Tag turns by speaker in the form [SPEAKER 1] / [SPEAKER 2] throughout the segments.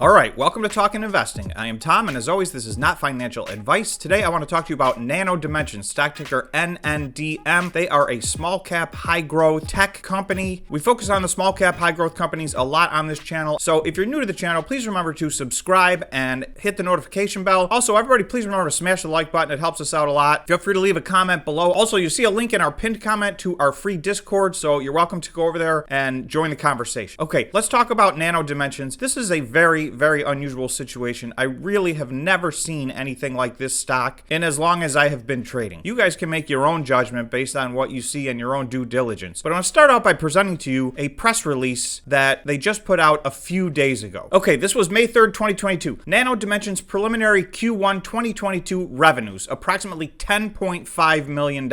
[SPEAKER 1] All right, welcome to Talkin' Investing. I am Tom, and as always, this is not financial advice. Today, I want to talk to you about Nano Dimension, stock ticker NNDM. They are a small cap, high growth tech company. We focus on the small cap, high growth companies a lot on this channel. So if you're new to the channel, please remember to subscribe and hit the notification bell. Also, everybody, please remember to smash the like button. It helps us out a lot. Feel free to leave a comment below. Also, you see a link in our pinned comment to our free Discord, so you're welcome to go over there and join the conversation. Okay, let's talk about Nano Dimensions. This is a very unusual situation. I really have never seen anything like this stock in as long as I have been trading. You guys can make your own judgment based on what you see and your own due diligence. But I want to start out by presenting to you a press release that they just put out a few days ago. Okay, this was May 3rd, 2022. Nano Dimension's preliminary Q1 2022 revenues, approximately $10.5 million.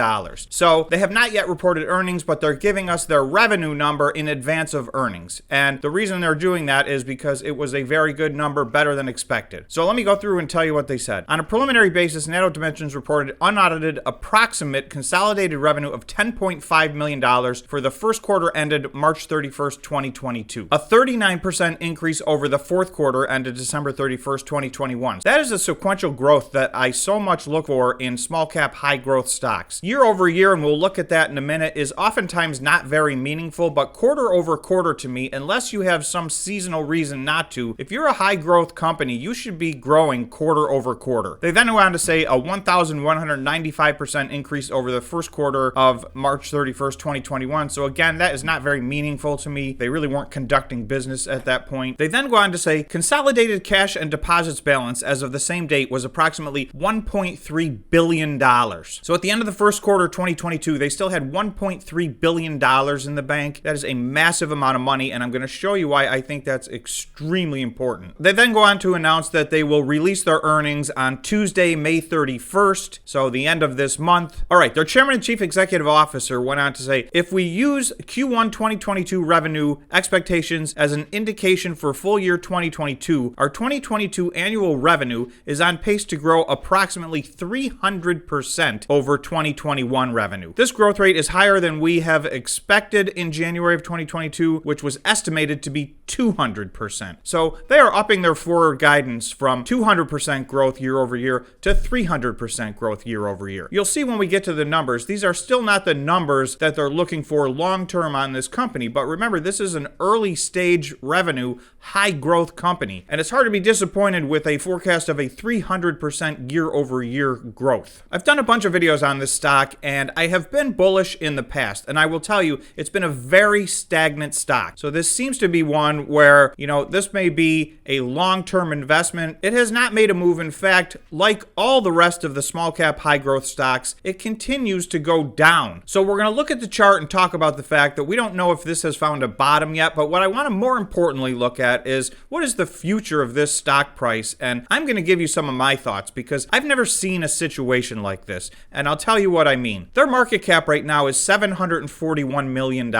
[SPEAKER 1] So they have not yet reported earnings, but they're giving us their revenue number in advance of earnings. And the reason they're doing that is because it was a very good number, better than expected. So let me go through and tell you what they said. On a preliminary basis, Nano Dimensions reported unaudited approximate consolidated revenue of $10.5 million for the first quarter ended March 31st, 2022. A 39% increase over the fourth quarter ended December 31st, 2021. That is a sequential growth that I so much look for in small cap high growth stocks. Year over year, and we'll look at that in a minute, is oftentimes not very meaningful, but quarter over quarter to me, unless you have some seasonal reason not to, if you're a high growth company, you should be growing quarter over quarter. They then went on to say a 1,195% increase over the first quarter of March 31st, 2021. So again, that is not very meaningful to me. They really weren't conducting business at that point. They then go on to say consolidated cash and deposits balance as of the same date was approximately $1.3 billion. So at the end of the first quarter 2022, they still had $1.3 billion in the bank. That is a massive amount of money, and I'm going to show you why I think that's extremely important. They then go on to announce that they will release their earnings on Tuesday, May 31st, so the end of this month. All right, their chairman and chief executive officer went on to say, if we use Q1 2022 revenue expectations as an indication for full year 2022, our 2022 annual revenue is on pace to grow approximately 300% over 2021 revenue. This growth rate is higher than we have expected in January of 2022, which was estimated to be 200%. So they are upping their forward guidance from 200% growth year over year to 300% growth year over year. You'll see when we get to the numbers, these are still not the numbers that they're looking for long term on this company. But remember, this is an early stage revenue, high growth company. And it's hard to be disappointed with a forecast of a 300% year over year growth. I've done a bunch of videos on this stock, and I have been bullish in the past. And I will tell you, it's been a very stagnant stock. So this seems to be one where, this may be a long-term investment. It has not made a move. In fact, like all the rest of the small cap high growth stocks, it continues to go down. So we're going to look at the chart and talk about the fact that we don't know if this has found a bottom yet, but what I want to more importantly look at is what is the future of this stock price, and I'm going to give you some of my thoughts because I've never seen a situation like this, and I'll tell you what I mean. Their market cap right now is $741 million.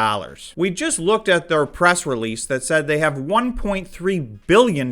[SPEAKER 1] We just looked at their press release that said they have $1.3 billion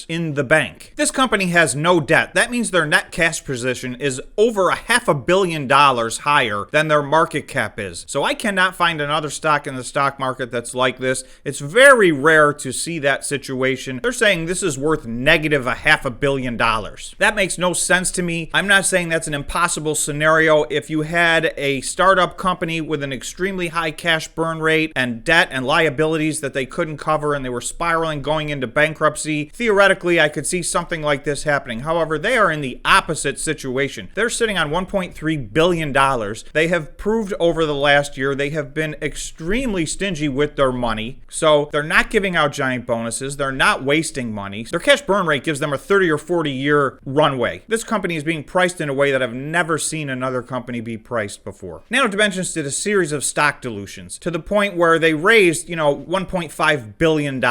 [SPEAKER 1] in the bank. This company has no debt. That means their net cash position is over $500 million higher than their market cap is. So I cannot find another stock in the stock market that's like this. It's very rare to see that situation. They're saying this is worth negative $500 million. That makes no sense to me. I'm not saying that's an impossible scenario. If you had a startup company with an extremely high cash burn rate and debt and liabilities that they couldn't cover and they were spiraling going into bankruptcy, theoretically, I could see something like this happening. However, they are in the opposite situation. They're sitting on $1.3 billion. They have proved over the last year they have been extremely stingy with their money. So they're not giving out giant bonuses. They're not wasting money. Their cash burn rate gives them a 30 or 40 year runway. This company is being priced in a way that I've never seen another company be priced before. Nano Dimensions did a series of stock dilutions to the point where they raised, $1.5 billion.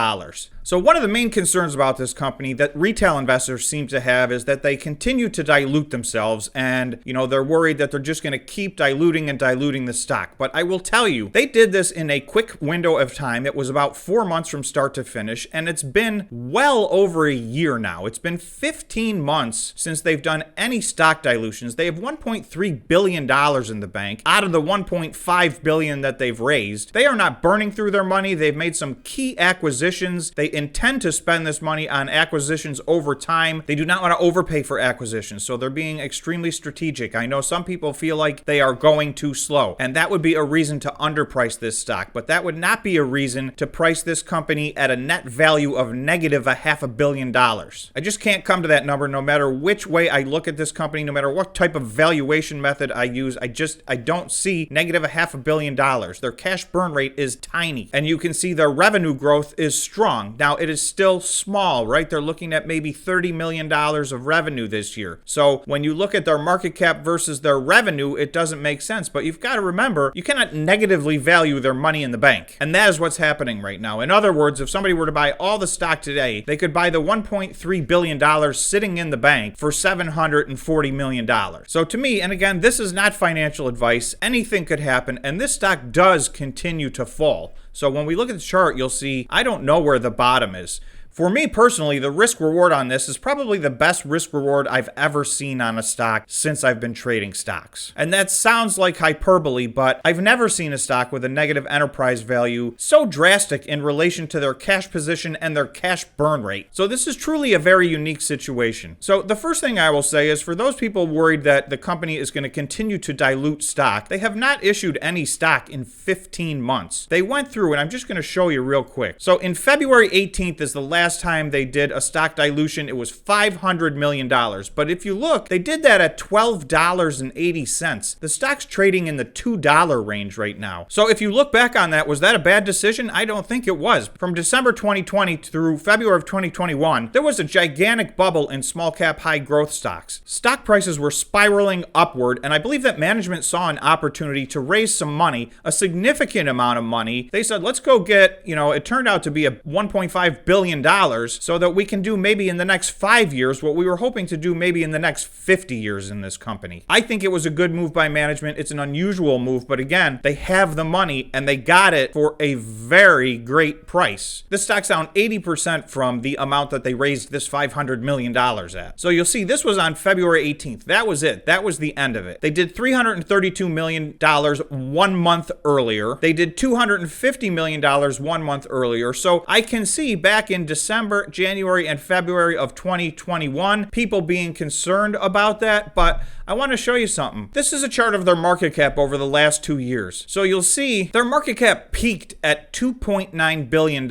[SPEAKER 1] So one of the main concerns about this company that retail investors seem to have is that they continue to dilute themselves, and they're worried that they're just going to keep diluting and diluting the stock. But I will tell you, they did this in a quick window of time. It was about 4 months from start to finish, and it's been well over a year now. It's been 15 months since they've done any stock dilutions. They have $1.3 billion in the bank out of the $1.5 billion that they've raised. They are not burning through their money. They've made some key acquisitions. They intend to spend this money on acquisitions over time. They do not want to overpay for acquisitions, so they're being extremely strategic. I know some people feel like they are going too slow, and that would be a reason to underprice this stock, but that would not be a reason to price this company at a net value of negative $500 million. I just can't come to that number no matter which way I look at this company, no matter what type of valuation method I use. I don't see negative $500 million. Their cash burn rate is tiny, and you can see their revenue growth is strong. Now, it is still small, right? They're looking at maybe $30 million of revenue this year. So when you look at their market cap versus their revenue, it doesn't make sense. But you've got to remember, you cannot negatively value their money in the bank. And that is what's happening right now. In other words, if somebody were to buy all the stock today, they could buy the $1.3 billion sitting in the bank for $740 million. So to me, and again, this is not financial advice, anything could happen, and this stock does continue to fall. So when we look at the chart, you'll see, I don't know where the bottom is. For me personally, the risk reward on this is probably the best risk reward I've ever seen on a stock since I've been trading stocks. And that sounds like hyperbole, but I've never seen a stock with a negative enterprise value so drastic in relation to their cash position and their cash burn rate. So this is truly a very unique situation. So the first thing I will say is, for those people worried that the company is going to continue to dilute stock, they have not issued any stock in 15 months. They went through, and I'm just going to show you real quick. So in February 18th is the last time they did a stock dilution. It was $500 million. But if you look, they did that at $12.80. The stock's trading in the $2 range right now. So if you look back on that, was that a bad decision? I don't think it was. From December 2020 through February of 2021, there was a gigantic bubble in small cap high growth stocks. Stock prices were spiraling upward, and I believe that management saw an opportunity to raise some money, a significant amount of money. They said, let's go get, it turned out to be a $1.5 billion so that we can do maybe in the next 5 years what we were hoping to do maybe in the next 50 years in this company. I think it was a good move by management. It's an unusual move, but again, they have the money and they got it for a very great price. This stock's down 80% from the amount that they raised this $500 million at. So you'll see this was on February 18th. That was it. That was the end of it. They did $332 million 1 month earlier. They did $250 million 1 month earlier. So I can see back in December, January, and February of 2021, people being concerned about that, but I want to show you something. This is a chart of their market cap over the last 2 years. So you'll see their market cap peaked at $2.9 billion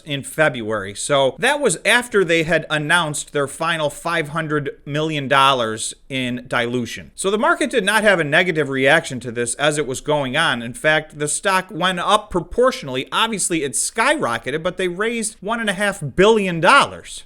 [SPEAKER 1] in February. So that was after they had announced their final $500 million in dilution. So the market did not have a negative reaction to this as it was going on. In fact, the stock went up proportionally. Obviously, it skyrocketed, but they raised $1.5 billion.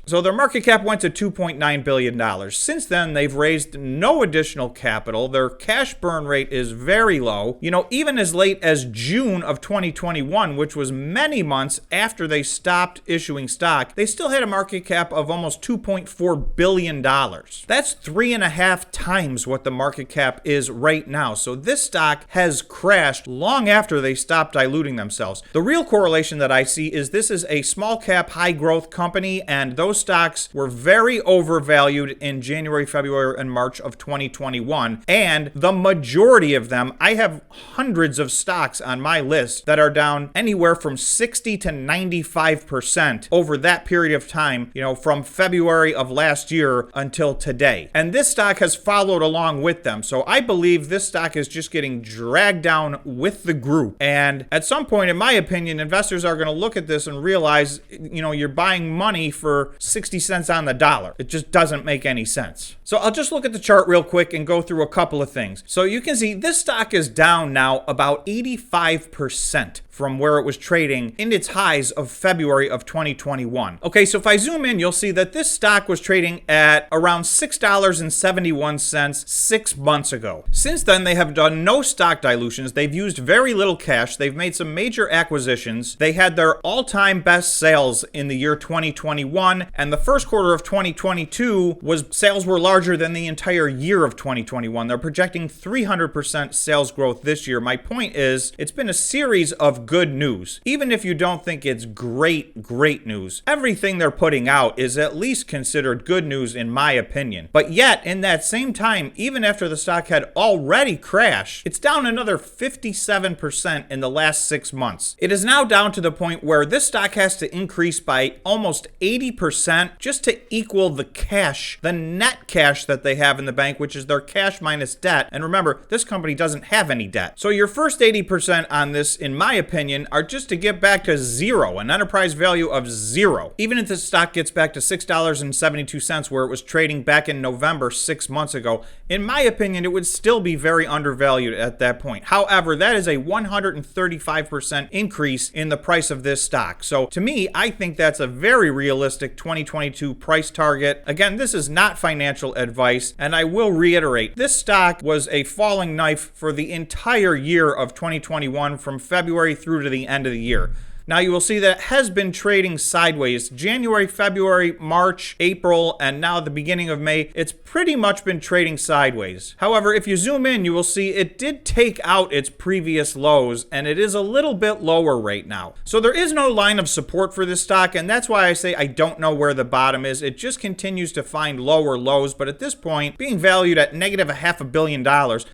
[SPEAKER 1] So their market cap went to $2.9 billion. Since then, they've raised no additional capital. Their cash burn rate is very low. Even as late as June of 2021, which was many months after they stopped issuing stock, they still had a market cap of almost $2.4 billion. That's 3.5 times what the market cap is right now. So this stock has crashed long after they stopped diluting themselves. The real correlation that I see is this is a small cap, high growth company, and those stocks were very overvalued in January, February, and March of 2021. And the majority of them, I have hundreds of stocks on my list that are down anywhere from 60 to 95% over that period of time, from February of last year until today. And this stock has followed along with them. So I believe this stock is just getting dragged down with the group. And at some point, in my opinion, investors are going to look at this and realize, you're buying money for 60 cents on the dollar. It just doesn't make any sense. So I'll just look at the chart real quick and go through a couple of things. So you can see this stock is down now about 85% from where it was trading in its highs of February of 2021. Okay, so if I zoom in, you'll see that this stock was trading at around $6.71 6 months ago. Since then, they have done no stock dilutions. They've used very little cash. They've made some major acquisitions. They had their all-time best sales in the year 2021, and the first quarter of 2022 sales were larger than the entire year of 2021. They're projecting 300% sales growth this year. My point is, it's been a series of good news. Even if you don't think it's great news, everything they're putting out is at least considered good news in my opinion. But yet, in that same time, even after the stock had already crashed, it's down another 57% in the last 6 months. It is now down to the point where this stock has to increase by almost 80% just to equal the cash, the net cash that they have in the bank, which is their cash minus debt. And remember, this company doesn't have any debt. So your first 80% on this, in my opinion, are just to get back to zero, an enterprise value of zero. Even if the stock gets back to $6.72 where it was trading back in November 6 months ago, in my opinion, it would still be very undervalued at that point. However, that is a 135% increase in the price of this stock. So to me, I think that's a very realistic 2022 price target. Again, this is not financial advice, and I will reiterate, this stock was a falling knife for the entire year of 2021 from February through to the end of the year. Now you will see that it has been trading sideways. January, February, March, April, and now the beginning of May, it's pretty much been trading sideways. However, if you zoom in, you will see it did take out its previous lows, and it is a little bit lower right now. So there is no line of support for this stock, and that's why I say I don't know where the bottom is. It just continues to find lower lows, but at this point, being valued at negative $500 million,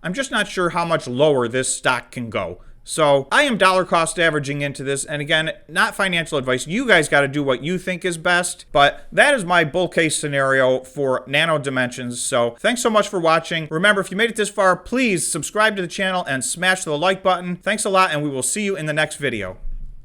[SPEAKER 1] I'm just not sure how much lower this stock can go. So I am dollar cost averaging into this, and again, not financial advice. You guys got to do what you think is best, but that is my bull case scenario for Nano Dimensions. So thanks so much for watching. Remember, if you made it this far, please subscribe to the channel and smash the like button. Thanks a lot, and we will see you in the next video.